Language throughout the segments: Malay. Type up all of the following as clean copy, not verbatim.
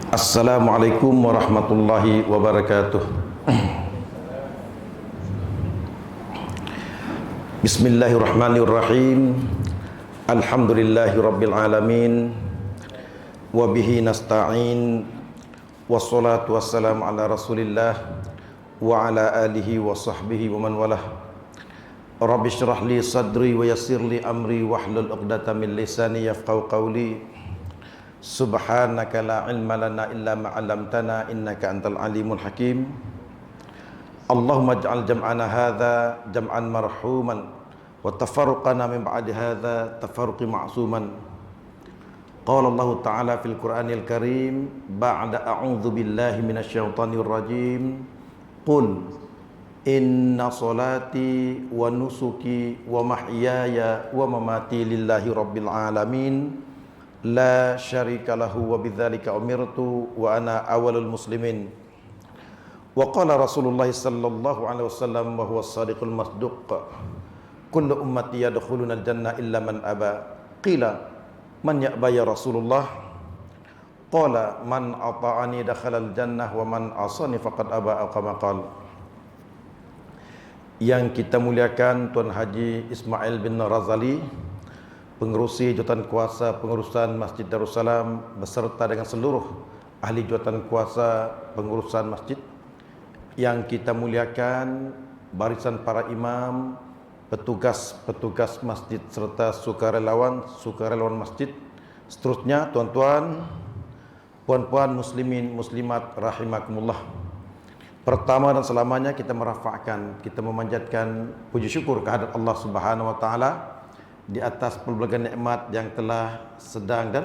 Assalamualaikum warahmatullahi wabarakatuh. Bismillahirrahmanirrahim. Alhamdulillahi rabbil alamin. Wabihi nasta'in. Wassalatu wassalamu ala rasulillah wa ala alihi wa sahbihi wa man walah. Rabbi syrah li sadri wa yassir li amri wahlul 'uqdatam min lisani yafqahu qawli. Subhanaka la ilma lana illa ma 'allamtana innaka antal alimul hakim. Allahumma ij'al jam'ana hadza jam'an marhuman wa tafarruqana min ba'di hadza tafarruqi ma'suman. Qala Allah ta'ala fil Qur'anil Karim ba'da a'udzu billahi minasyaitonir rajim. Qul inna salati wa nusuki wa mahyaya wa mamati lillahi rabbil alamin. La syarika lahu wa bidzalika umirtu wa ana awwalul muslimin. Wa qala Rasulullah sallallahu alaihi wasallam wa huwa as-sadiqul masduq. Kullu ummati yadkhuluna al-jannah illa man aba. Qila man ya'ba ya Rasulullah? Qala man ata'ani dakhala al-jannah wa man asani faqad aba aw kama qala. Yang kita muliakan Tuan Haji Ismail bin Razali, pengerusi jawatan kuasa pengurusan Masjid Darussalam beserta dengan seluruh ahli jawatan kuasa pengurusan masjid. Yang kita muliakan barisan para imam, petugas-petugas masjid serta sukarelawan masjid. Seterusnya tuan-tuan, puan-puan muslimin muslimat rahimakumullah. Pertama dan selamanya kita merafakkan, kita memanjatkan puji syukur kehadrat Allah Subhanahu wa taala di atas pelbagai nikmat yang telah sedang dan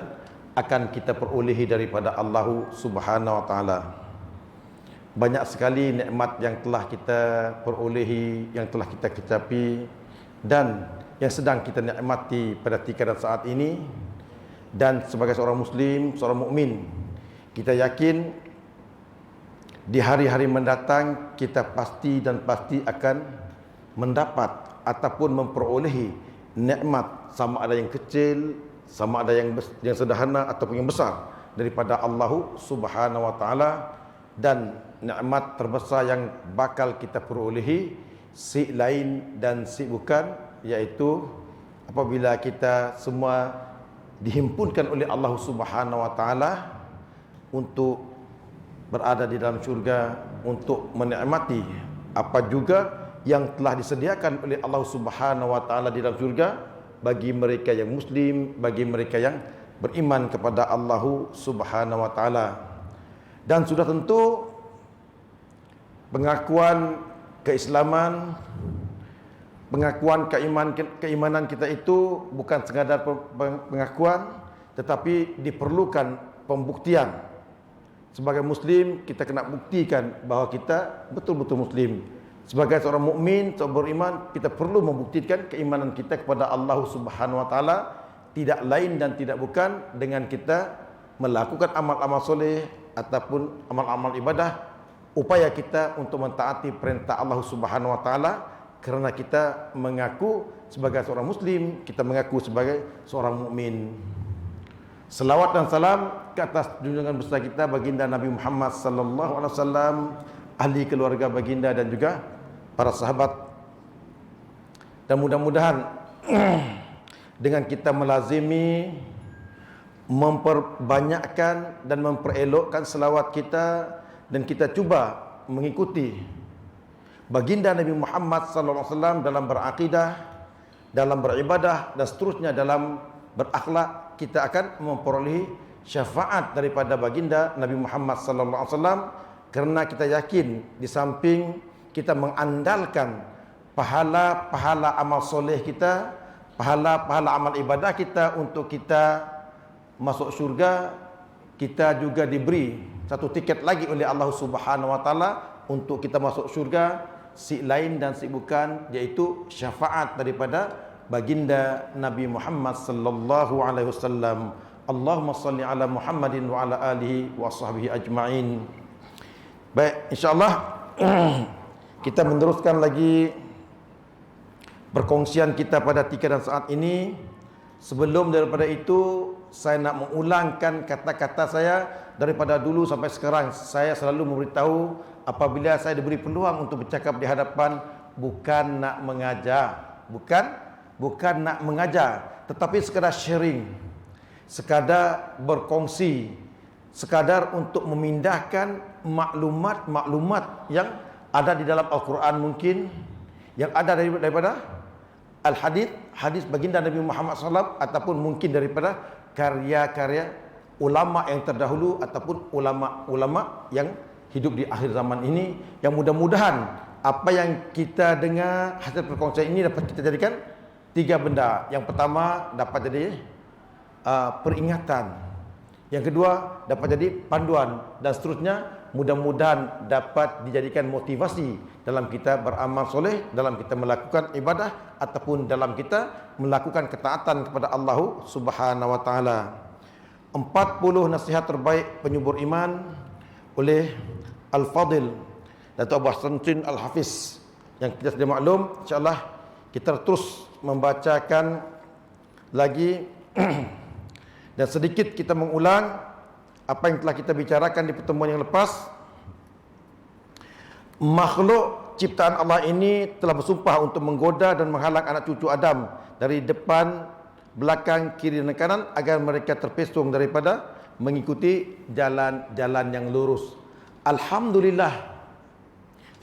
akan kita perolehi daripada Allah Subhanahu wa taala. Banyak sekali nikmat yang telah kita perolehi, yang telah kita kecapi dan yang sedang kita nikmati pada tika dan saat ini. Dan sebagai seorang muslim, seorang mukmin, kita yakin di hari-hari mendatang kita pasti akan mendapat ataupun memperolehi nikmat, sama ada yang kecil, sama ada yang sederhana ataupun yang besar daripada Allah Subhanahu wa taala. Dan nikmat terbesar yang bakal kita perolehi si lain dan si bukan, yaitu apabila kita semua dihimpunkan oleh Allah Subhanahu wa taala untuk berada di dalam syurga, untuk menikmati apa juga yang telah disediakan oleh Allah Subhanahu wa taala di dalam surga bagi mereka yang muslim, bagi mereka yang beriman kepada Allah Subhanahu wa taala. Dan sudah tentu pengakuan keislaman, pengakuan keimanan kita itu bukan sekadar pengakuan, tetapi diperlukan pembuktian. Sebagai muslim kita kena buktikan bahawa kita betul-betul muslim. Sebagai seorang mukmin, seorang beriman, kita perlu membuktikan keimanan kita kepada Allah Subhanahu wa taala, tidak lain dan tidak bukan dengan kita melakukan amal-amal soleh ataupun amal-amal ibadah, upaya kita untuk mentaati perintah Allah Subhanahu wa taala kerana kita mengaku sebagai seorang muslim, kita mengaku sebagai seorang mukmin. Selawat dan salam ke atas junjungan besar kita baginda Nabi Muhammad sallallahu alaihi wasallam, ahli keluarga baginda dan juga para sahabat. Dan mudah-mudahan dengan kita melazimi, memperbanyakkan dan memperelokkan selawat kita, dan kita cuba mengikuti baginda Nabi Muhammad sallallahu alaihi wasallam dalam berakidah, dalam beribadah dan seterusnya dalam berakhlak, kita akan memperolehi syafaat daripada baginda Nabi Muhammad sallallahu alaihi wasallam. Kerana kita yakin di samping kita mengandalkan pahala-pahala amal soleh kita, pahala-pahala amal ibadah kita untuk kita masuk syurga, kita juga diberi satu tiket lagi oleh Allah Subhanahu wa taala untuk kita masuk syurga, si lain dan si bukan, yaitu syafaat daripada baginda Nabi Muhammad sallallahu alaihi wasallam. Allahumma salli ala Muhammadin wa ala alihi wa sahbihi ajma'in. Baik, insya-Allah kita meneruskan lagi perkongsian kita pada tika dan saat ini. Sebelum daripada itu, saya nak mengulangkan kata-kata saya daripada dulu sampai sekarang. Saya selalu memberitahu apabila saya diberi peluang untuk bercakap di hadapan, bukan nak mengajar, bukan nak mengajar, tetapi sekadar sharing, sekadar berkongsi, sekadar untuk memindahkan maklumat-maklumat yang ada di dalam Al-Quran mungkin, yang ada daripada hadis baginda Nabi Muhammad SAW, ataupun mungkin daripada karya-karya ulama yang terdahulu ataupun ulama-ulama yang hidup di akhir zaman ini, yang mudah-mudahan apa yang kita dengar hasil perkongsian ini dapat kita jadikan 3 benda. Yang pertama dapat jadi peringatan, yang kedua dapat jadi panduan, dan seterusnya mudah-mudahan dapat dijadikan motivasi dalam kita beramal soleh, dalam kita melakukan ibadah, ataupun dalam kita melakukan ketaatan kepada Allah Subhanahu wa taala. 40 nasihat terbaik penyubur iman oleh Al-Fadil Datuk Abu Hasanuddin Al-Hafiz, yang kita sudah maklum. InsyaAllah kita terus membacakan lagi dan sedikit kita mengulang apa yang telah kita bicarakan di pertemuan yang lepas. Makhluk ciptaan Allah ini telah bersumpah untuk menggoda dan menghalang anak cucu Adam dari depan, belakang, kiri dan kanan, agar mereka terpesong daripada mengikuti jalan-jalan yang lurus. Alhamdulillah,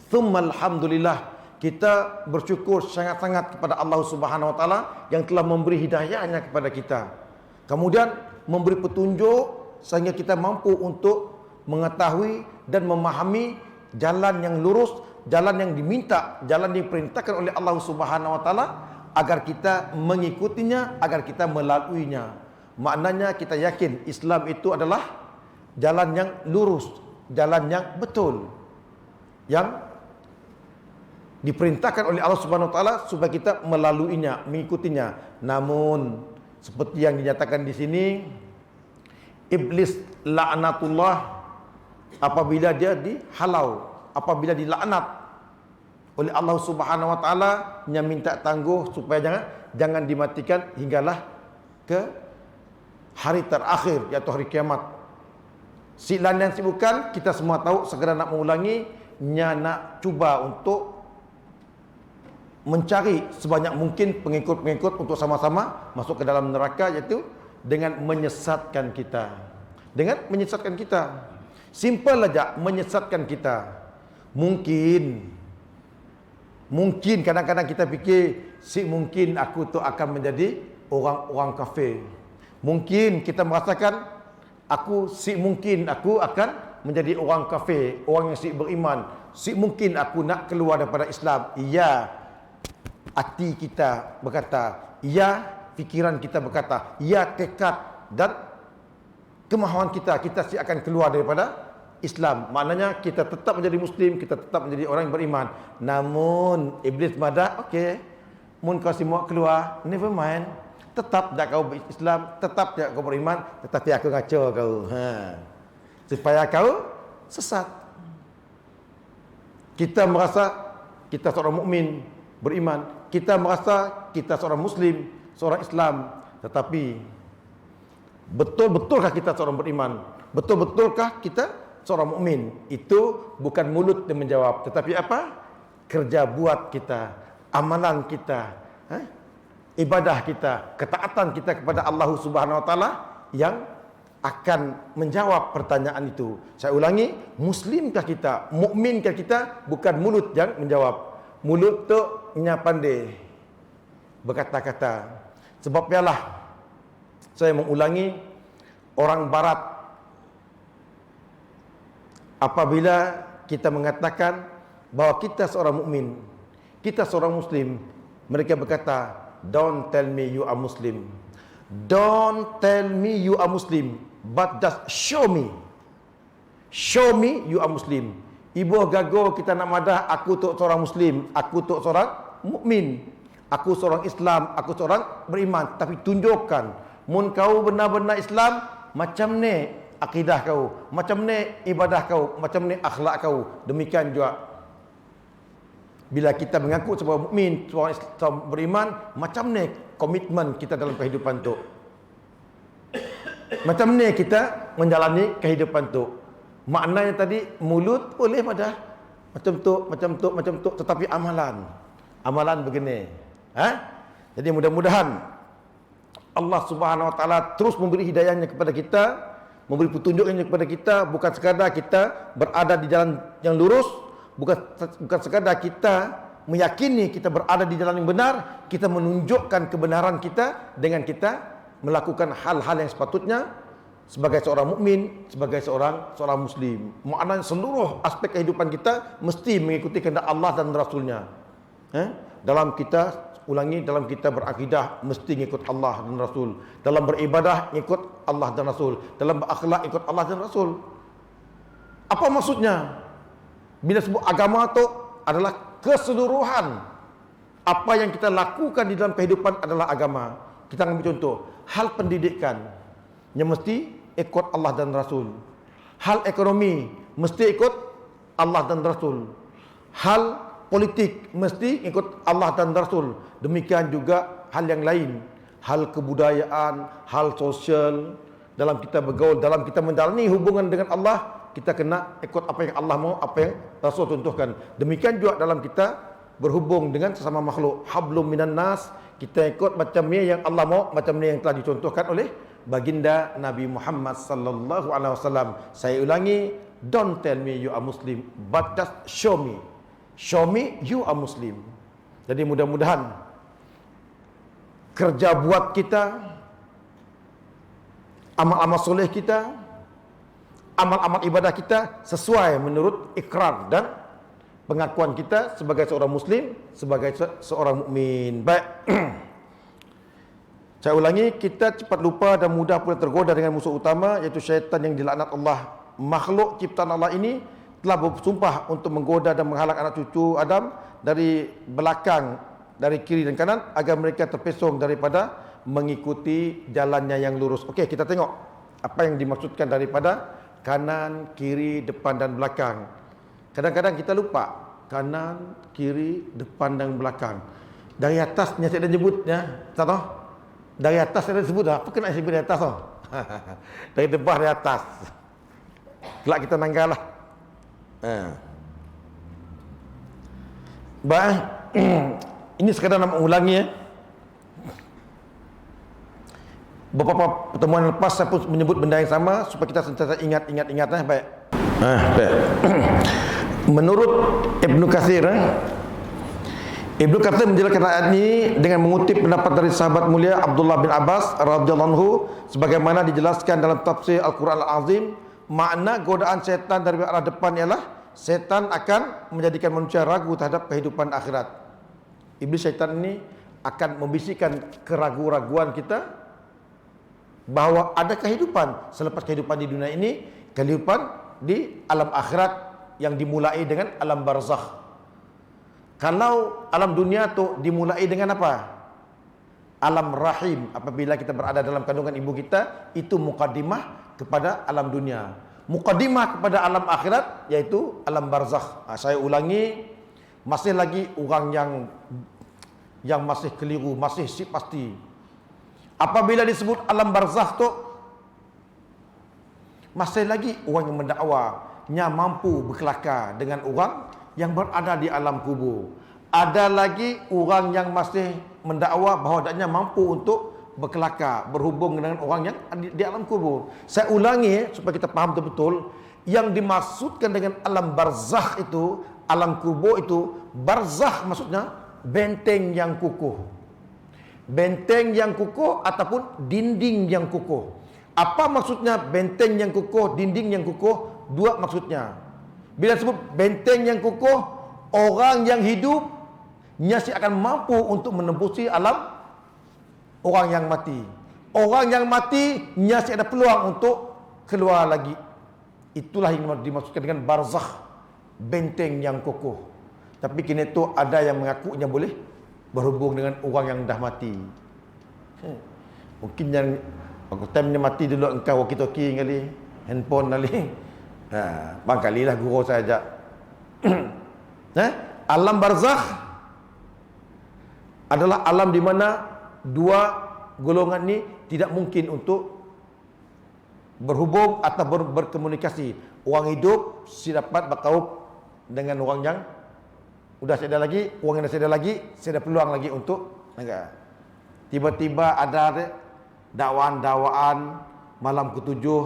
thumma alhamdulillah, kita bersyukur sangat-sangat kepada Allah Subhanahu wa taala yang telah memberi hidayahnya kepada kita, kemudian memberi petunjuk sehingga kita mampu untuk mengetahui dan memahami jalan yang lurus, jalan yang diminta, jalan yang diperintahkan oleh Allah Subhanahu wa taala, agar kita mengikutinya, agar kita melaluinya. Maknanya kita yakin Islam itu adalah jalan yang lurus, jalan yang betul, yang diperintahkan oleh Allah Subhanahu wa taala supaya kita melaluinya, mengikutinya. Namun seperti yang dinyatakan di sini, iblis laknatullah, apabila dia dihalau, apabila dilaknat oleh Allah Subhanahu wa taala, yang minta tangguh supaya jangan dimatikan hinggalah ke hari terakhir, yaitu hari kiamat. Silan dan sibukan kita semua tahu, segera nak mengulangi, nak cuba untuk mencari sebanyak mungkin pengikut-pengikut untuk sama-sama masuk ke dalam neraka, iaitu dengan menyesatkan kita. Dengan menyesatkan kita. Simple aja, menyesatkan kita. Mungkin kadang-kadang kita fikir, mungkin aku tu akan menjadi orang kafir. Mungkin kita merasakan, mungkin aku akan menjadi orang kafir, orang yang beriman. Mungkin aku nak keluar daripada Islam. Iya, hati kita berkata, iya, fikiran kita berkata, iya, tekad dan kemahuan kita akan keluar daripada Islam. Maknanya kita tetap menjadi Muslim, kita tetap menjadi orang yang beriman. Namun iblis madah, okey, mun kau semua keluar, never mind, tetap tak kau berislam, tetap tak kau beriman, tetapi aku ngaco kau, supaya kau sesat. Kita merasa kita seorang mukmin beriman, kita merasa kita seorang Muslim, seorang Islam, tetapi betul-betulkah kita seorang beriman? Betul-betulkah kita seorang mukmin? Itu bukan mulut yang menjawab, tetapi apa? Kerja buat kita, amalan kita, ibadah kita, ketaatan kita kepada Allah Subhanahu wa taala yang akan menjawab pertanyaan itu. Saya ulangi, muslimkah kita, mukminkah kita? Bukan mulut yang menjawab. Mulut tu pandai berkata-kata. Sebab ialah saya mengulangi, orang barat apabila kita mengatakan bahawa kita seorang mukmin, kita seorang muslim, mereka berkata, don't tell me you are Muslim, don't tell me you are Muslim, but just show me you are Muslim. Ibu gago kita nak madah, aku tu seorang Muslim, aku tu seorang mukmin, aku seorang Islam, aku seorang beriman, tapi tunjukkan mun kau benar-benar Islam, macam ni akidah kau, macam ni ibadah kau, macam ni akhlak kau. Demikian juga bila kita mengaku sebagai mukmin, seorang beriman, macam ni komitmen kita dalam kehidupan tu. Macam ni kita menjalani kehidupan tu. Maknanya tadi mulut boleh pada macam tu, tetapi amalan begini. Jadi mudah-mudahan Allah Subhanahu Wa Taala terus memberi hidayahnya kepada kita, memberi petunjuknya kepada kita, bukan sekadar kita berada di jalan yang lurus, bukan sekadar kita meyakini kita berada di jalan yang benar, kita menunjukkan kebenaran kita dengan kita melakukan hal-hal yang sepatutnya sebagai seorang mukmin, sebagai seorang muslim. Maknanya seluruh aspek kehidupan kita mesti mengikuti kehendak Allah dan Rasulnya. Dalam kita berakidah mesti mengikut Allah dan Rasul. Dalam beribadah ikut Allah dan Rasul. Dalam berakhlak ikut Allah dan Rasul. Apa maksudnya? Bila sebut agama itu adalah keseluruhan. Apa yang kita lakukan di dalam kehidupan adalah agama. Kita ambil contoh, hal pendidikan yang mesti ikut Allah dan Rasul. Hal ekonomi mesti ikut Allah dan Rasul. Hal politik mesti ikut Allah dan Rasul. Demikian juga hal yang lain, hal kebudayaan, hal sosial. Dalam kita bergaul, dalam kita menjalani hubungan dengan Allah, kita kena ikut apa yang Allah mau, apa yang Rasul contohkan. Demikian juga dalam kita berhubung dengan sesama makhluk, hablum minan nas, kita ikut macam ni yang Allah mau, macam ni yang telah dicontohkan oleh baginda Nabi Muhammad sallallahu alaihi wasallam. Saya ulangi, don't tell me you are Muslim, but just show me. Show me you are Muslim. Jadi mudah-mudahan kerja buat kita, amal-amal soleh kita, amal-amal ibadah kita sesuai menurut ikrar dan pengakuan kita sebagai seorang Muslim, sebagai seorang mukmin. Baik. Saya ulangi, kita cepat lupa dan mudah pula tergoda dengan musuh utama, iaitu syaitan yang dilaknat Allah. Makhluk ciptaan Allah ini telah bersumpah untuk menggoda dan menghalang anak cucu Adam dari belakang, dari kiri dan kanan, agar mereka terpesong daripada mengikuti jalannya yang lurus. Okey, kita tengok apa yang dimaksudkan daripada kanan, kiri, depan dan belakang. Kadang-kadang kita lupa kanan, kiri, depan dan belakang. Dari atasnya saya dah nyebutnya, tak tahu? Dari atas saya dah sebut dah. Apa kena sebut dari atas tu? Dari depan, dari atas. Kelak kita nanggal lah. Baik. Ini sekadar nak mengulangi. Beberapa pertemuan lepas saya pun menyebut benda yang sama supaya kita sentiasa ingat. Baik. Baik. Menurut Ibnu Katsir, Ibnu Katsir menjelaskan ayat ini dengan mengutip pendapat dari sahabat mulia Abdullah bin Abbas radhiyallahu anhu, sebagaimana dijelaskan dalam tafsir Al-Quran Al-Azim. Makna godaan setan dari arah depan ialah setan akan menjadikan manusia ragu terhadap kehidupan akhirat. Iblis syaitan ini akan membisikkan keraguan-raguan kita bahawa ada kehidupan selepas kehidupan di dunia ini, kehidupan di alam akhirat yang dimulai dengan alam barzakh. Kalau alam dunia tu dimulai dengan apa? Alam rahim. Apabila kita berada dalam kandungan ibu kita, itu mukaddimah kepada alam dunia. Mukaddimah kepada alam akhirat, yaitu alam barzakh. Saya ulangi, masih lagi orang yang masih keliru, masih si pasti. Apabila disebut alam barzakh tu, masih lagi orang yang mendakwanya mampu berkelakar dengan orang yang berada di alam kubur. Ada lagi orang yang masih mendakwa bahawa daknya mampu untuk berkelakar, berhubung dengan orang yang di alam kubur. Saya ulangi supaya kita faham betul-betul. Yang dimaksudkan dengan alam barzakh itu, alam kubur itu, barzakh maksudnya benteng yang kukuh. Benteng yang kukuh ataupun dinding yang kukuh. Apa maksudnya benteng yang kukuh, dinding yang kukuh? Dua maksudnya. Bila sebut benteng yang kukuh, orang yang hidup nyasi akan mampu untuk menembusi alam orang yang mati. Orang yang mati nyasi ada peluang untuk keluar lagi. Itulah yang dimaksudkan dengan barzakh, benteng yang kukuh. Tapi kini tu ada yang mengakunya boleh berhubung dengan orang yang dah mati. Mungkin yang aku time dia mati dulu engkau walkie-talkie kali, handphone kali. Bang kalilah guru saya ajak. Alam barzakh adalah alam di mana dua golongan ni tidak mungkin untuk berhubung atau berkomunikasi. Orang hidup si dapat berkaup dengan orang yang sudah tidak ada lagi, orang yang dah tidak ada lagi, saya ada peluang lagi untuk negara. Tiba-tiba ada dakwaan malam ketujuh,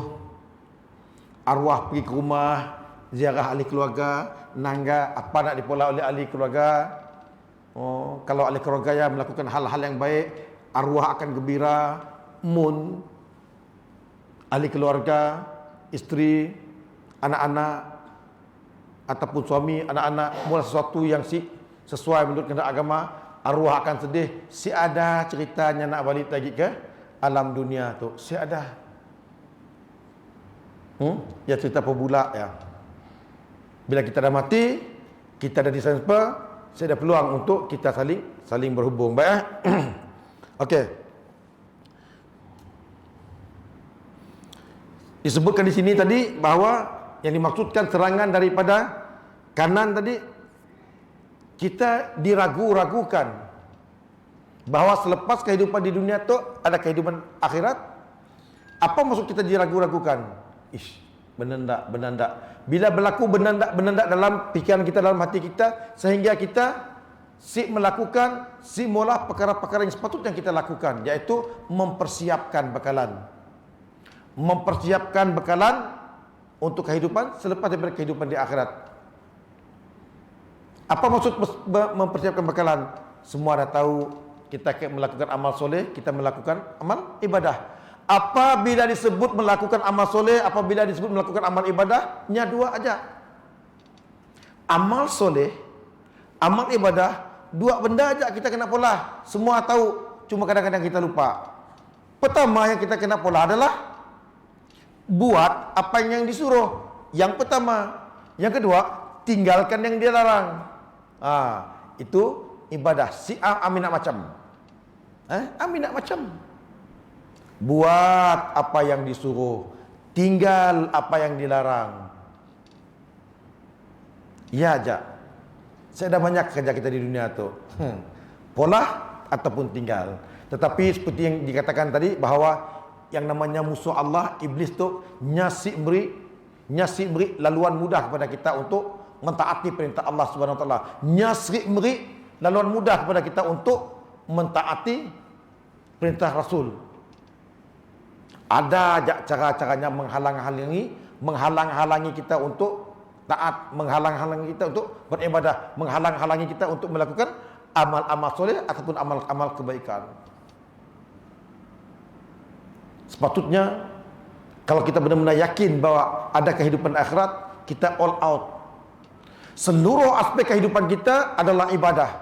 arwah pergi ke rumah, ziarah ahli keluarga, nangga apa nak dipola oleh ahli keluarga. Oh, kalau ahli keluarga yang melakukan hal-hal yang baik, arwah akan gembira. Ahli keluarga, isteri, anak-anak ataupun suami, anak-anak mula sesuatu yang sesuai menurut kehendak agama, arwah akan sedih. Si ada ceritanya nak balik lagi ke alam dunia tu. Si ada. Ya cerita pebula ya. Bila kita dah mati, kita dah ditransfer, saya ada peluang untuk kita saling berhubung. Baik. Okey. Disebutkan di sini tadi bahawa yang dimaksudkan serangan daripada kanan tadi, kita diragu-ragukan bahawa selepas kehidupan di dunia tu ada kehidupan akhirat. Apa maksud kita diragu-ragukan? Benar tak? Bila berlaku benar tak dalam pikiran kita, dalam hati kita, sehingga kita melakukan mula perkara-perkara yang sepatutnya kita lakukan, iaitu mempersiapkan bekalan untuk kehidupan selepas daripada kehidupan di akhirat. Apa maksud mempersiapkan bekalan? Semua dah tahu, kita melakukan amal soleh, kita melakukan amal ibadah. Apabila disebut melakukan amal soleh, apabila disebut melakukan amal ibadah, nya dua aja. Amal soleh, amal ibadah, dua benda aja kita kena pola. Semua tahu, cuma kadang-kadang kita lupa. Pertama yang kita kena pola adalah buat apa yang disuruh. Yang pertama. Yang kedua, tinggalkan yang dilarang. Itu ibadah. Si amin nak macam. Amin nak macam. Buat apa yang disuruh, tinggal apa yang dilarang. Ya aja. Saya dah banyak kerja kita di dunia tu. Pola ataupun tinggal. Tetapi seperti yang dikatakan tadi, bahawa yang namanya musuh Allah, iblis tu nyasik beri laluan mudah kepada kita untuk mentaati perintah Allah Subhanahu Wa Taala. Nyasik beri laluan mudah kepada kita untuk mentaati perintah Rasul. Ada cara-caranya menghalang-halangi kita untuk taat, menghalang-halangi kita untuk beribadah, menghalang-halangi kita untuk melakukan amal-amal soleh ataupun amal-amal kebaikan. Sepatutnya kalau kita benar-benar yakin bahawa ada kehidupan akhirat, kita all out. Seluruh aspek kehidupan kita adalah ibadah.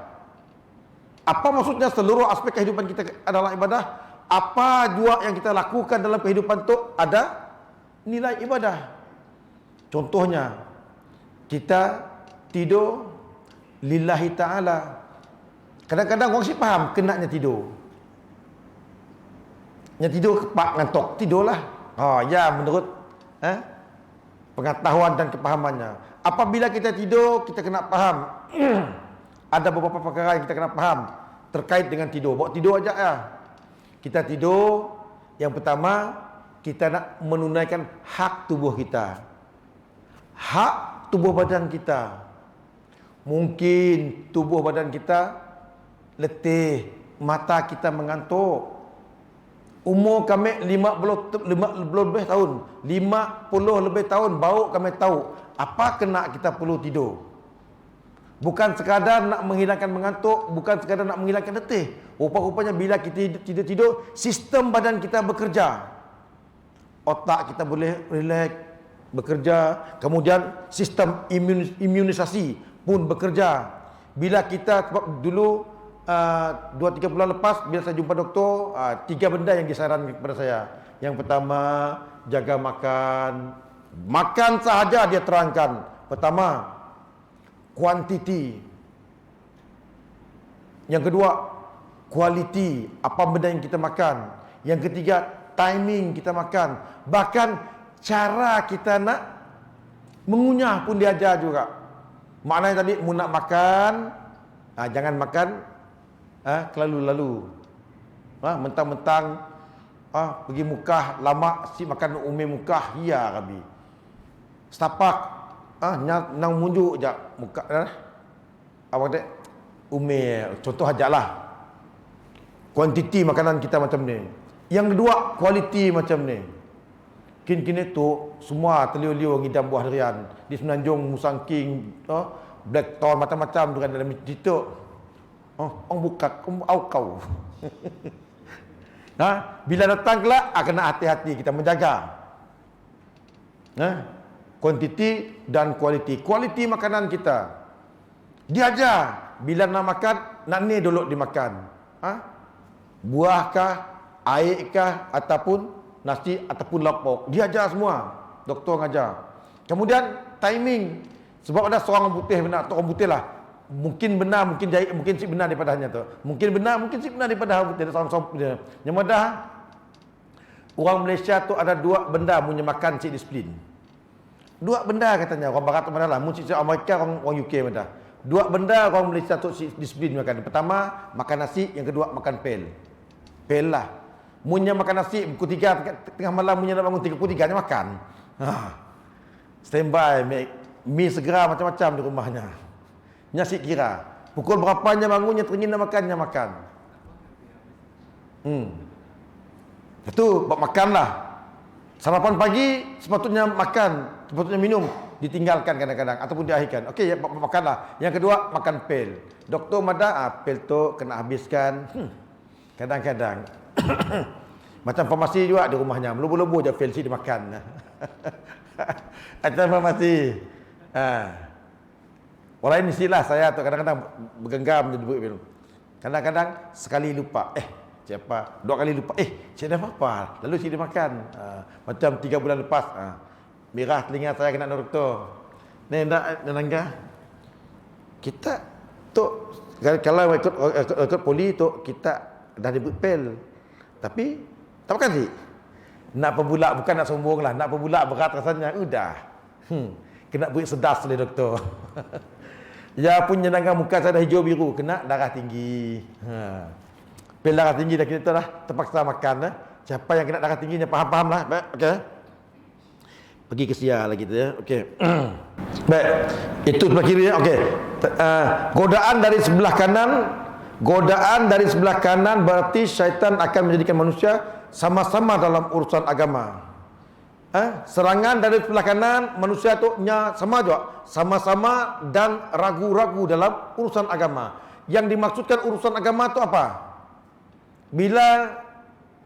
Apa maksudnya seluruh aspek kehidupan kita adalah ibadah? Apa jua yang kita lakukan dalam kehidupan itu ada nilai ibadah. Contohnya, kita tidur lillahi ta'ala. Kadang-kadang orang faham kenanya tidur. Yang tidur kepak ngantuk, tidurlah. Ya menurut pengetahuan dan kepahamannya. Apabila kita tidur, kita kena faham. Ada beberapa perkara yang kita kena faham terkait dengan tidur. Bawa tidur aja ya. Kita tidur, yang pertama kita nak menunaikan hak tubuh kita. Hak tubuh badan kita. Mungkin tubuh badan kita letih, mata kita mengantuk. Umur kami 50 lebih tahun, 50 lebih tahun baru kami tahu apa kena kita perlu tidur. Bukan sekadar nak menghilangkan mengantuk, bukan sekadar nak menghilangkan letih. Rupa-rupanya bila kita tidur, sistem badan kita bekerja. Otak kita boleh relax, bekerja. Kemudian sistem imunisasi pun bekerja. Bila kita, sebab dulu 2-3 bulan lepas bila saya jumpa doktor, 3 benda yang disarankan kepada saya. Yang pertama, jaga makan. Makan sahaja dia terangkan. Pertama, kuantiti. Yang kedua, quality, apa benda yang kita makan. Yang ketiga, timing kita makan. Bahkan cara kita nak mengunyah pun diajar juga. Maknanya tadi, mu nak makan, jangan makan kelalu-lalu. Mentang-mentang pergi Mekah lama si makan umi Mekah ya kabi. Setapak nang munjuk je Mekah apa dia umi contoh ajalah. Kuantiti makanan kita macam ni. Yang kedua kualiti macam ni. Kini tu semua terliur-liur ngidam buah durian di Semenanjung, Musangking, Blackthorn macam-macam durian dalam situ. Orang buka kau. Bila datang kelak kena hati-hati kita menjaga. Kuantiti dan kualiti. Kualiti makanan kita. Diajar bila nak makan, nak ni dulu dimakan. Buahkah, airkah ataupun nasi ataupun lauk. Diajar semua. Doktor ngajar. Kemudian timing. Sebab ada seorang orang putih benar, orang putih lah. Mungkin benar, mungkin jahit, mungkin si benar daripada hanya tu. Mungkin benar, mungkin si benar daripada orang putih. Seorang putih. Yang mudah orang Malaysia tu ada dua benda punya makan si disiplin. Dua benda katanya. Orang barat tu mana lah. Mungkin si Amerika, orang UK mana. Dua benda orang Malaysia tu si disiplin makan. Pertama, makan nasi. Yang kedua, makan pel. Pel lah. Munya makan nasi pukul 3 tengah malam, munya nak bangun 3:30 nya makan. Standby mi segera macam-macam di rumahnya. Nasi kira pukul berapanya bangunnya teringin nak makannya makan. Itu buat makanlah. Sarapan pagi sepatutnya makan, sepatutnya minum, ditinggalkan kadang-kadang ataupun diakhirkan. Okey, ya, makanlah. Yang kedua makan pel. Doktor mada pel tu kena habiskan. Kadang-kadang macam farmasi juga di rumahnya, lebu-lebu je pel si dimakan. Macam farmasi. Orang lain istilah saya tu kadang-kadang bergenggam je duduk film. Kadang-kadang sekali lupa. Siapa? 2 kali lupa. Saya dah apa? Lalu saya dimakan. Macam 3 bulan lepas. Merah telinga saya kena doktor. Ni ndak nangga. Kita tu kalau ikut poli tu kita dah diberi pel. Tapi tak makan sih. Nak pembulak bukan nak sombong lah. Nak pembulak berat rasanya. Udah. Kena beri sedas oleh doktor. Ya punya nangga muka saya dah hijau biru. Kena darah tinggi. Pel darah tinggi dah kita dah terpaksa makan. Siapa yang kena darah tingginya faham-faham lah. Baik, okey. Pergi ke siar lagi tu ya. Okey. Baik. Itu sebelah kiri ya. Okey. Godaan dari sebelah kanan. Godaan dari sebelah kanan berarti syaitan akan menjadikan manusia sama-sama dalam urusan agama. Serangan dari sebelah kanan manusia tu sama juga, sama-sama dan ragu-ragu dalam urusan agama. Yang dimaksudkan urusan agama tu apa? Bila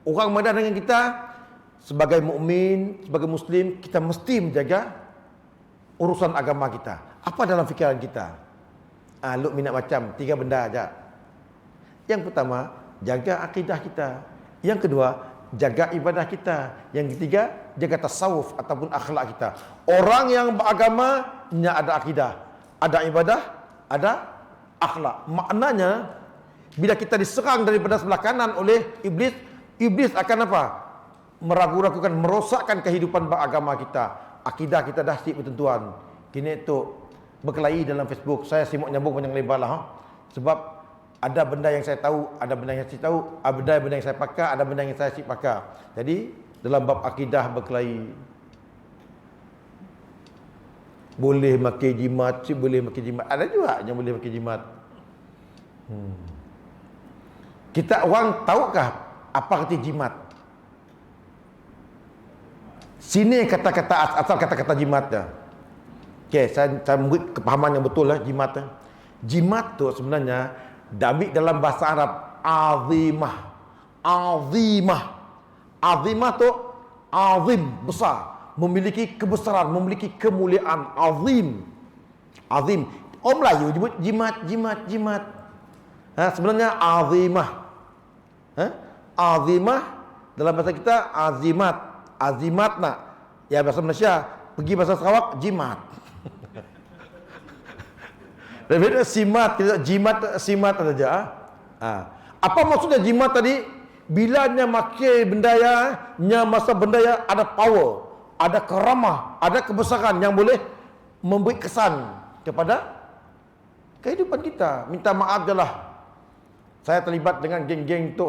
orang madah dengan kita sebagai mukmin, sebagai muslim, kita mesti menjaga urusan agama kita. Apa dalam fikiran kita? Lu minat macam 3 benda aja. Yang pertama, jaga akidah kita. Yang kedua, jaga ibadah kita. Yang ketiga, jaga tasawuf ataupun akhlak kita. Orang yang beragama ada akidah, ada ibadah, ada akhlak. Maknanya bila kita diserang daripada sebelah kanan oleh iblis, iblis akan apa? Meragu-ragukan, merosakkan kehidupan beragama kita. Akidah kita dah siap bertentuan. Kini tu berkelahi dalam Facebook. Saya simak nyambung panjang lebar lah. Sebab ada benda yang saya tahu, ada benda yang saya tahu, ada benda yang saya pakar, ada benda yang saya sip pakar. Jadi dalam bab akidah berkelahi. Boleh makan jimat, boleh makan jimat. Ada juga yang boleh makan jimat. Kita orang tahukah apa arti jimat? Sini kata-kata asal kata-kata jimatnya. Okey, saya beri kepahaman yang betul lah jimat. Jimat tu sebenarnya Dabik dalam bahasa Arab azimah. Azimah. Azimah tu azim, besar, memiliki kebesaran, memiliki kemuliaan. Azim. Azim. Orang Melayu sebut jimat. Sebenarnya azimah. Azimah dalam bahasa kita azimat. Azimat nak. Ya bahasa Malaysia, pergi bahasa Sarawak jimat. Beda simat, kita jimat, simat saja. Apa maksudnya jimat tadi? Bilanya makai bendaya, masa bendaya ada power, ada keramah, ada kebesaran yang boleh memberi kesan kepada kehidupan kita. Minta maaf je lah. Saya terlibat dengan geng-geng tu,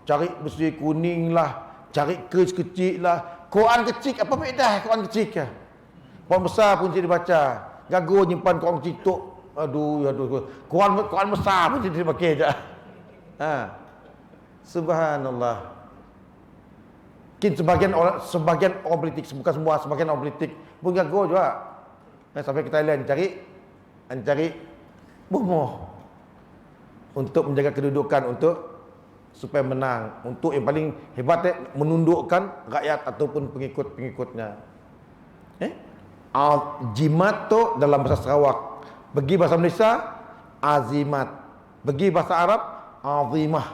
cari besi kuning lah, cari kes kecil lah. Quran kecil, apa faedah Quran kecil ke? Quran besar pun tidak dibaca. Gagu nyimpan Quran kecil tu. Aduh. Quran besar pun tidak dipakai je. Subhanallah. Mungkin sebagian orang politik, bukan semua, sebagian orang politik pun gagu juga. Sampai ke Thailand cari bomoh untuk menjaga kedudukan, supaya menang, untuk yang paling hebat menundukkan rakyat ataupun pengikut-pengikutnya. Jimat tu dalam bahasa Sarawak, bagi bahasa Malaysia azimat, bagi bahasa Arab azimah.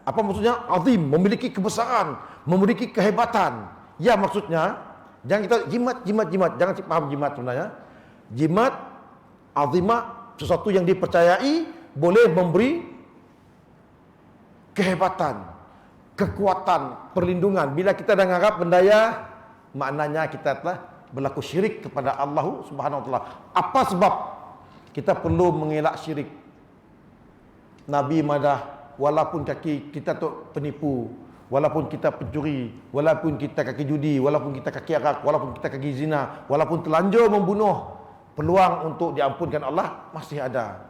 Apa maksudnya? Azim, memiliki kebesaran, memiliki kehebatan. Ya, maksudnya jangan kita jimat, jangan paham jimat sebenarnya. Jimat, azimah, sesuatu yang dipercayai boleh memberi kehebatan, kekuatan, perlindungan. Bila kita dah ngarap bendaya, maknanya kita telah berlaku syirik kepada Allah Subhanahu wa taala. Apa sebab kita perlu mengelak syirik? Nabi madah, walaupun kaki kita tu penipu, walaupun kita pencuri, walaupun kita kaki judi, walaupun kita kaki arak, walaupun kita kaki zina, walaupun telanjur membunuh, peluang untuk diampunkan Allah masih ada.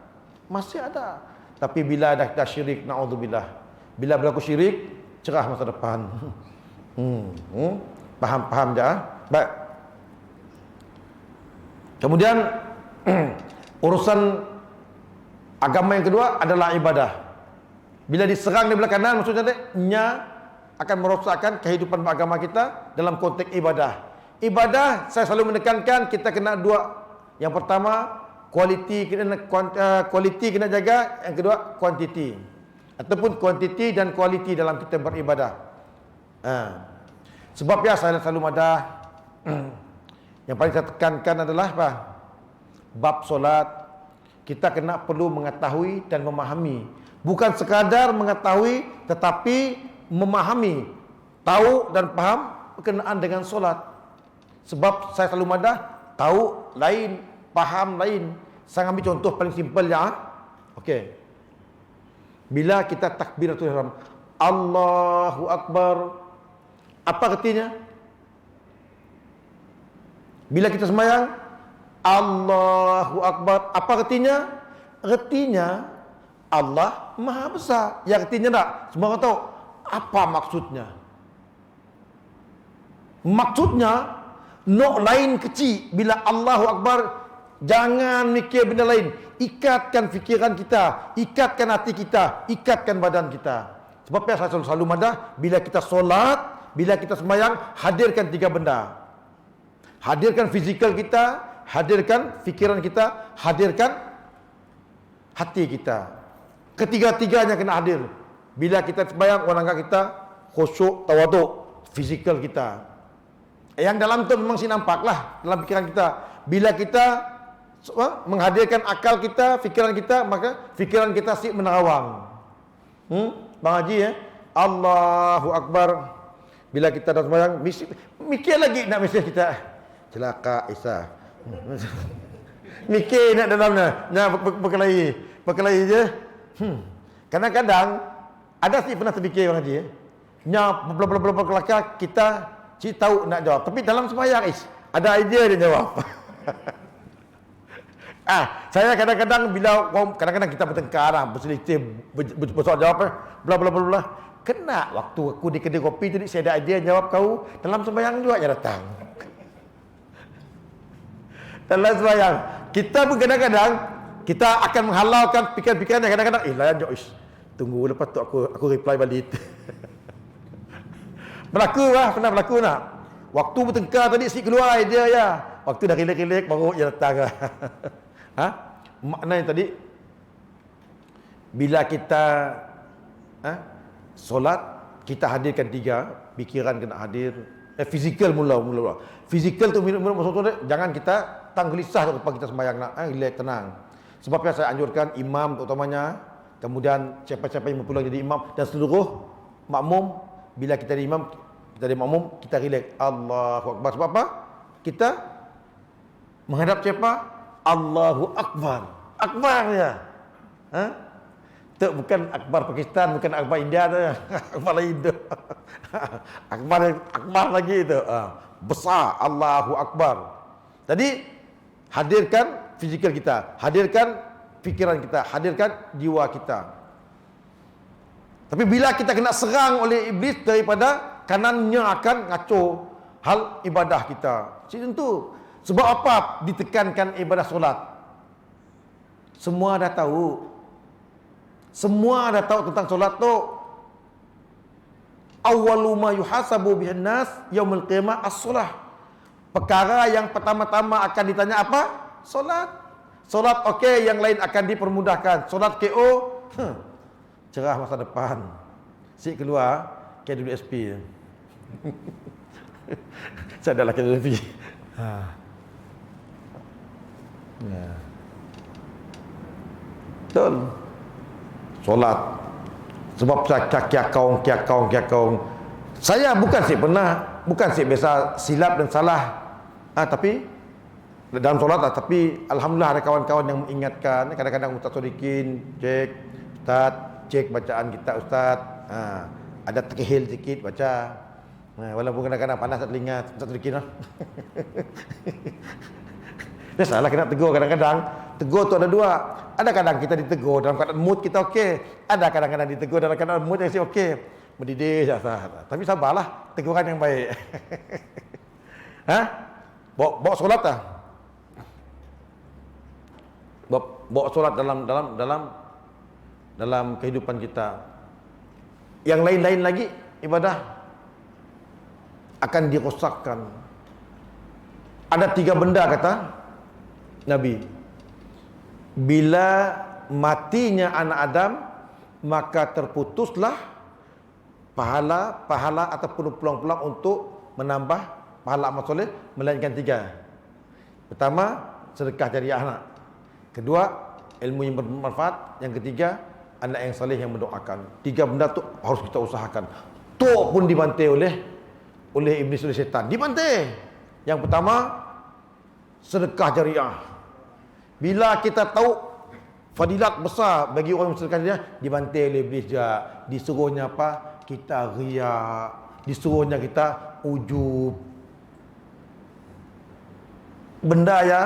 Tapi bila dah syirik, naudzubillah, bila berlaku syirik, cerah masa depan. Faham je. Baik. Kemudian urusan agama yang kedua adalah ibadah. Bila diserang di belah kanan, maksudnya akan merosakkan kehidupan agama kita dalam konteks ibadah. Ibadah, saya selalu menekankan kita kena dua. Yang pertama, quality kena jaga. Yang kedua, quantity. Ataupun quantity dan quality dalam kita beribadah. Sebab ya, saya selalu madah, yang paling saya tekankan adalah apa? Bab solat, kita perlu mengetahui dan memahami. Bukan sekadar mengetahui, tetapi memahami, tahu dan faham berkenaan dengan solat. Sebab saya selalu madah, tahu lain, faham lain. Saya ambil contoh paling simpel ya. Okey. Bila kita takbiratul ihram, Allahu Akbar, apa artinya? Bila kita sembahyang, Allahu Akbar, apa artinya? Artinya Allah Maha Besar. Yang artinya tak? Semua orang tahu apa maksudnya. Maksudnya nok lain kecil. Bila Allahu Akbar, jangan mikir benda lain. Ikatkan fikiran kita, ikatkan hati kita, ikatkan badan kita. Sebab saya selalu madah, bila kita solat, bila kita sembahyang, hadirkan tiga benda. Hadirkan fizikal kita, hadirkan fikiran kita, hadirkan hati kita. Ketiga-tiganya kena hadir. Bila kita sembahyang, orang anggap kita khusyuk, tawaduk, fizikal kita. Yang dalam tu memang sih nampaklah dalam fikiran kita. Bila kita menghadirkan akal kita, fikiran kita, maka fikiran kita sih menerawang. Bang Haji Allahu Akbar. Bila kita dah sembahyang, mikir lagi nak mesej kita. Celaka Isa. Mikir nak dalamnya. Berkelahi je. Kadang-kadang ada sih pernah terfikir Bang Haji kelakar kita tahu nak jawab, tapi dalam sembahyang ada idea dia jawab. Saya kadang-kadang bila kita bertengkar berselisih bersoal jawab bla bla bla bla, kena waktu aku di kedai kopi tadi saya ada idea jawab kau dalam sembahyang juga ya datang. Dalam sembahyang kita pun kadang-kadang kita akan menghalaukan pikiran-pikiran yang kadang-kadang layan jauh, tunggu lepas tu aku reply balik. Pernah berlaku nak waktu bertengkar tadi si keluar idea ya, waktu dah relax-relax baru dia datang. Maknanya tadi bila kita solat, kita hadirkan tiga, pikiran kena hadir, fizikal mula. Fizikal tu maksudnya jangan kita gelisah lepas kita sembahyang nak relax tenang. Sebabnya saya anjurkan imam terutamanya, kemudian siapa-siapa yang berpeluang jadi imam dan seluruh makmum, bila kita jadi imam, kita jadi makmum, kita relax. Allahu Akbar. Sebab apa? Kita menghadap siapa? Allahu Akbar. Akbar ya. Tu bukan akbar Pakistan, bukan akbar India tu. Akbar lain tu. Akbar lagi tu. Besar, Allahu Akbar. Jadi hadirkan fizikal kita, hadirkan fikiran kita, hadirkan jiwa kita. Tapi bila kita kena serang oleh iblis daripada kanannya akan ngaco hal ibadah kita. Tentu. Sebab apa ditekankan ibadah solat? Semua dah tahu. Semua dah tahu tentang solat tu. Awwalu ma yuhasabu bihan nas yaumul qiyamah as-solah. Perkara yang pertama-tama akan ditanya apa? Solat. Solat okey, yang lain akan dipermudahkan. Solat KO, cerah masa depan. Si keluar KWSP. Saya adalah KWSP. Ya. Betul. Solat. Sebab saya kiakong. Saya bukan biasa silap dan salah. Tapi dalam solat tapi alhamdulillah ada kawan-kawan yang mengingatkan. Kadang-kadang Ustaz Sodikin cek bacaan kita Ustaz. Ada terkehil sikit baca. Walaupun kadang-kadang panas telinga Ustaz Sodikin lah. Biasalah kena tegur kadang-kadang. Tegur tu ada dua. Ada kadang kita ditegur dalam keadaan mood kita okey. Ada kadang-kadang ditegur dalam keadaan mood yang si okey. Mendidih sahaja. Tapi sabarlah, teguran yang baik. Bawa solat tak? Bawa solat dalam kehidupan kita. Yang lain-lain lagi ibadah akan dirosakkan. Ada 3 benda kata Nabi. Bila matinya anak Adam, maka terputuslah pahala ataupun peluang-peluang untuk menambah pahala amal soleh, melainkan 3. Pertama, sedekah jariah anak. Kedua, ilmu yang bermanfaat. Yang ketiga, anak yang saleh yang mendoakan. 3 benda tu harus kita usahakan. Tu pun dibantai oleh iblis, oleh syaitan. Dibantai. Yang pertama, sedekah jariah. Bila kita tahu fadilat besar bagi orang yang sedekah jariah, dibantai oleh iblis dia. Disuruhnya apa? Kita riak. Disuruhnya kita ujub. Benda ya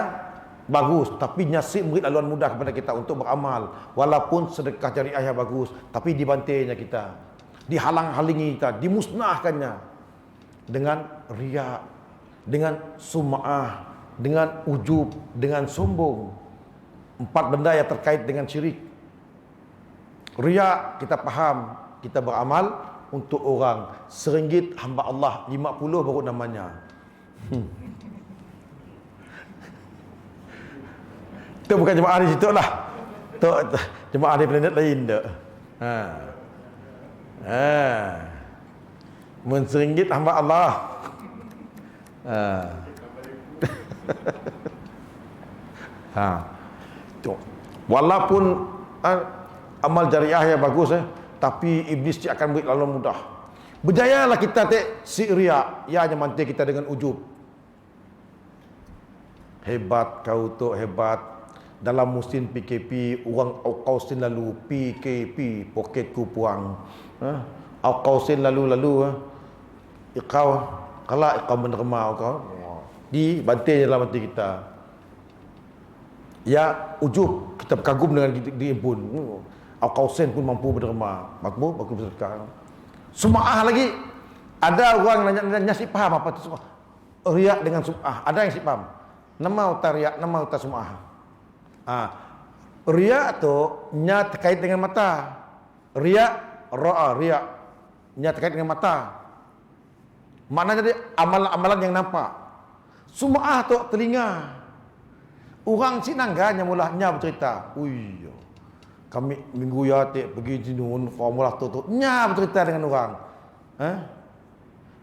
bagus, tapi nasib murid aluan mudah kepada kita untuk beramal. Walaupun sedekah jariah yang bagus, tapi dibantainya kita, dihalang-halangi kita, dimusnahkannya dengan riak, dengan sum'ah, dengan ujub, dengan sombong. 4 benda yang terkait dengan syirik. Riak kita faham, kita beramal untuk orang. RM1 hamba Allah, 50 baru namanya. Itu bukan jemaah di situ lah. Itu jemaah di planet lain tu. RM1 hamba Allah. Walaupun amal jariah yang bagus, tapi iblis dia akan beri lalu mudah. Berjayalah kita si riak, ia hanya mantai kita dengan ujub. Hebat kau tu, hebat. Dalam musim PKP, orang Auqausin lalu PKP, poketku puang. Auqausin lalu kalau ikau menerima kau, dibantai dalam hati kita. Ya, ujub, kita kagum dengan diri pun. Auqausin pun mampu berderma, mampu bersedekah. Sum'ah lagi. Ada orang nanya si faham apa itu sum'ah. Riak dengan sum'ah. Ada yang si faham. Nama utar riak, nama utar sum'ah. Riak tu nya terkait dengan mata. Riak, riak nya terkait dengan mata. Maknanya dia amalan-amalan yang nampak. Sum'ah tu telinga. Orang si nangganya mulanya bercerita, kami minggu ya pergi jinun formulah tu nya bercerita dengan orang.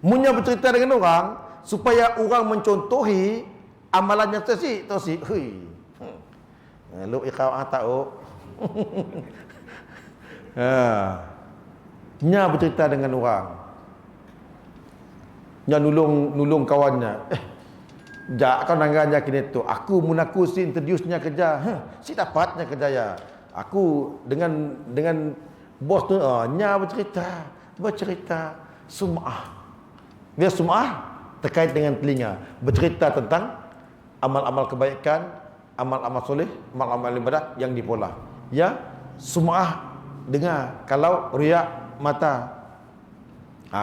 Munya bercerita dengan orang supaya orang mencontohi amalannya tu si. Lu ikau tahu. Nya bercerita dengan orang. Nya nulung kawannya. Jak kau nangganya kini tu. Aku munaku si introduce-nya kerja. Si dapatnya kerja ya. Aku dengan bos tu nya bercerita sum'ah. Dia sum'ah terkait dengan telinga, bercerita tentang amal-amal kebaikan, amal-amal soleh, amal-amal ibadah yang dipolah. Ya, sum'ah dengar. Kalau riak mata.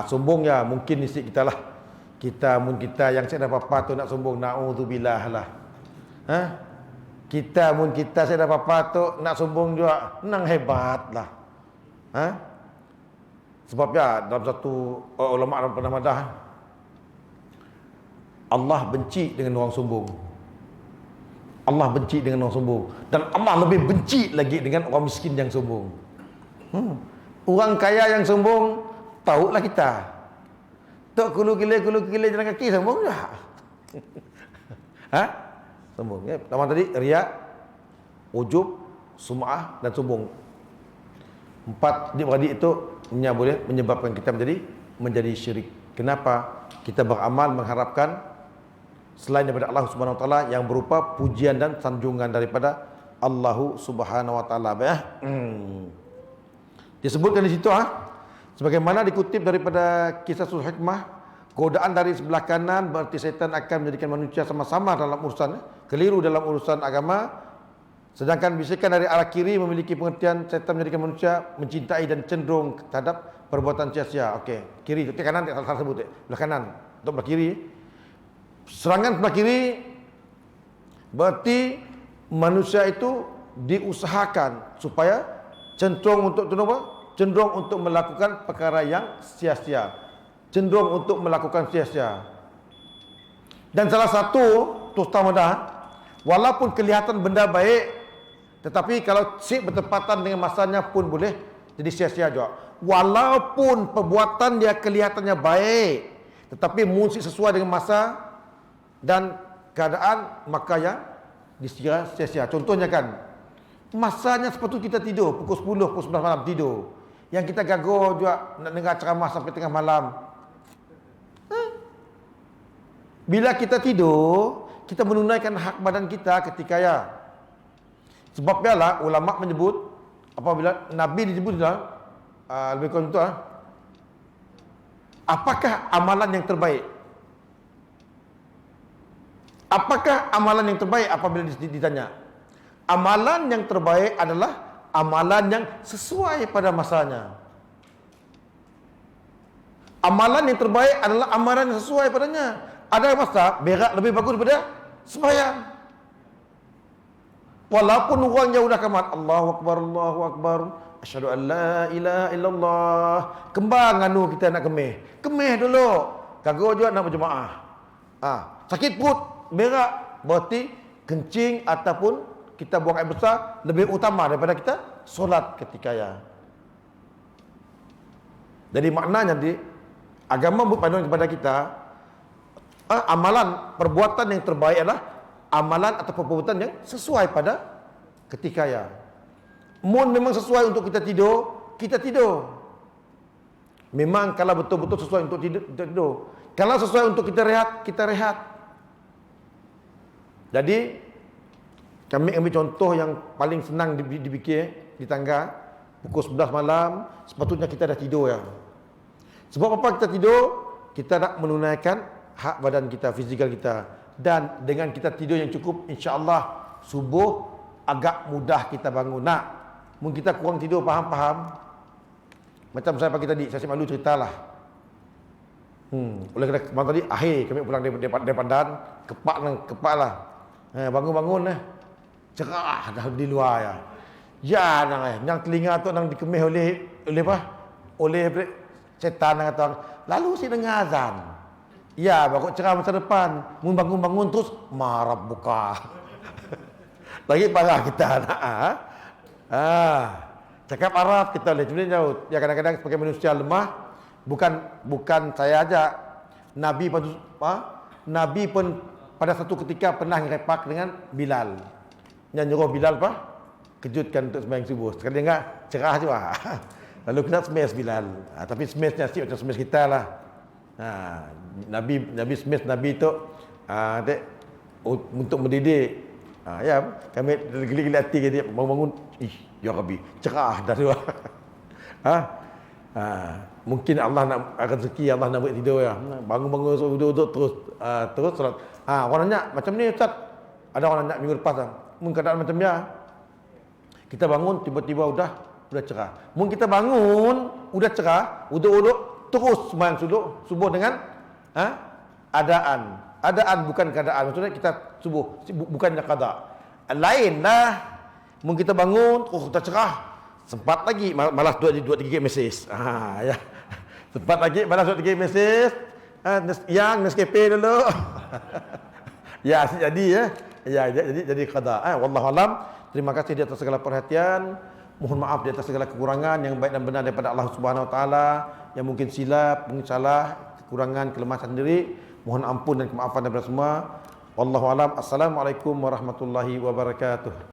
Sombong ya mungkin isi kita lah. Kita yang saya dah apa tu nak sombong, naudzubillah lah. Kita saya dah apa tu nak sombong juga, nang hebat lah. Sebabnya dalam satu ulama pernah madah, Allah benci dengan orang sombong. Allah benci dengan orang sombong, dan Allah lebih benci lagi dengan orang miskin yang sombong. Orang kaya yang sombong, tahulah kita. Tok kulu kile jalan kaki sombong tak? Sombong. Ya, pertama tadi riak, ujub, sum'ah dan sombong. 4 adik-beradik itu boleh menyebabkan kita menjadi syirik. Kenapa? Kita beramal mengharapkan selain daripada Allah Subhanahu wa taala yang berupa pujian dan sanjungan daripada Allah Subhanahu wa taala. Disebutkan di situ sebagaimana dikutip daripada kisah Surah Hikmah, godaan dari sebelah kanan berarti syaitan akan menjadikan manusia sama-sama dalam urusan keliru dalam urusan agama, sedangkan bisikan dari arah kiri memiliki pengertian syaitan menjadikan manusia mencintai dan cenderung terhadap perbuatan sia-sia. Okey, kiri itu kanan tak salah sebut belah kanan untuk belah kiri. Serangan sebelah kiri berarti manusia itu diusahakan supaya cenderung untuk melakukan perkara yang sia-sia, cenderung untuk melakukan sia-sia. Dan salah satu tustamudah, walaupun kelihatan benda baik, tetapi kalau bertepatan dengan masanya pun boleh jadi sia-sia juga. Walaupun perbuatan dia kelihatannya baik, tetapi mesti sesuai dengan masa dan keadaan, maka yang dikira sia-sia. Contohnya kan, masanya sepatutnya kita tidur pukul 10, pukul 11 malam tidur. Yang kita gagal juga nak dengar ceramah sampai tengah malam. Bila kita tidur, kita menunaikan hak badan kita ketika ya. Sebab biarlah ulama menyebut apabila Nabi disebut lebih kurang itu apakah amalan yang terbaik? Apakah amalan yang terbaik apabila ditanya? Amalan yang terbaik adalah amalan yang sesuai pada masanya. Amalan yang terbaik adalah amalan yang sesuai padanya. Ada masa berak lebih bagus daripada sembahyang. Walaupun orang jauh dah kamat, Allahu Akbar, asyhadu an la ilaha illallah. Kembang anu kita nak kemeh dulu. Kagak juga nak berjemaah. Sakit perut, berak, berarti kencing ataupun kita buang air besar lebih utama daripada kita solat ketika ya. Jadi maknanya agama berpanduan kepada kita, amalan perbuatan yang terbaik adalah amalan atau perbuatan yang sesuai pada ketika ya. Memang sesuai untuk kita tidur. Memang kalau betul-betul sesuai untuk tidur. Kalau sesuai untuk kita rehat. Jadi kami ambil contoh yang paling senang difikir di tangga, pukul 11 malam sepatutnya kita dah tidur ya. Sebab apa kita tidur? Kita nak menunaikan hak badan kita, fizikal kita. Dan dengan kita tidur yang cukup, insya-Allah subuh agak mudah kita bangun. Mungkin kita kurang tidur, faham. Macam saya pagi tadi, saya malu ceritalah. Oleh kerana kemarin tadi akhir kami pulang dari Pandan, kepak lah. Bangun-bangun cerah dah di luar ya. Ya nang telinga tu nang dikemih oleh setan kata. Lalu saya dengar azan. Ya, baru cerah masa depan. Mun bangun-bangun terus marah buka. Lagi parah kita nak. Cakap Arab kita boleh sebenarnya jauh. Ya kadang-kadang sebagai manusia lemah, bukan saya aja. Nabi pun pada satu ketika pernah ngerepak dengan Bilal. Yang nyuruh Bilal kejutkan untuk sembahyang subuh. Sekali dengar cerah juga. Lalu kena smash Bilal. Tapi smashnya sih macam smash kita lah. Nabi smash Nabi tu untuk mendidik Ya, kami geli-geli hati dia bangun, ya Rabbi, cerah dah tu. ha? Mungkin Allah nak rezeki, Allah nak buat tidur ya. Bangun-bangun duduk terus solat. Orang nanya macam ni Ustaz. Ada orang nanya minggu lepas mungkin keadaan macam dia. Kita bangun tiba-tiba udah cerah. Mungkin kita bangun udah cerah, uduk terus sembahyang subuh dengan adaan bukan keadaan. Maksudnya kita subuh bukannya qada. Lainlah. Mungkin kita bangun, kita cerah, sempat lagi malas 2-3 mesej. Ya. Sempat lagi malas 2-3 mesej. Yang Nescafe dulu. Ya, jadi ya. Ya, jadi qada. Wallahu alam. Terima kasih di atas segala perhatian. Mohon maaf di atas segala kekurangan, yang baik dan benar daripada Allah Subhanahu wa taala, yang mungkin silap, mungkin salah, kekurangan, kelemahan sendiri, mohon ampun dan kemaafan daripada semua. Wallahu alam. Assalamualaikum warahmatullahi wabarakatuh.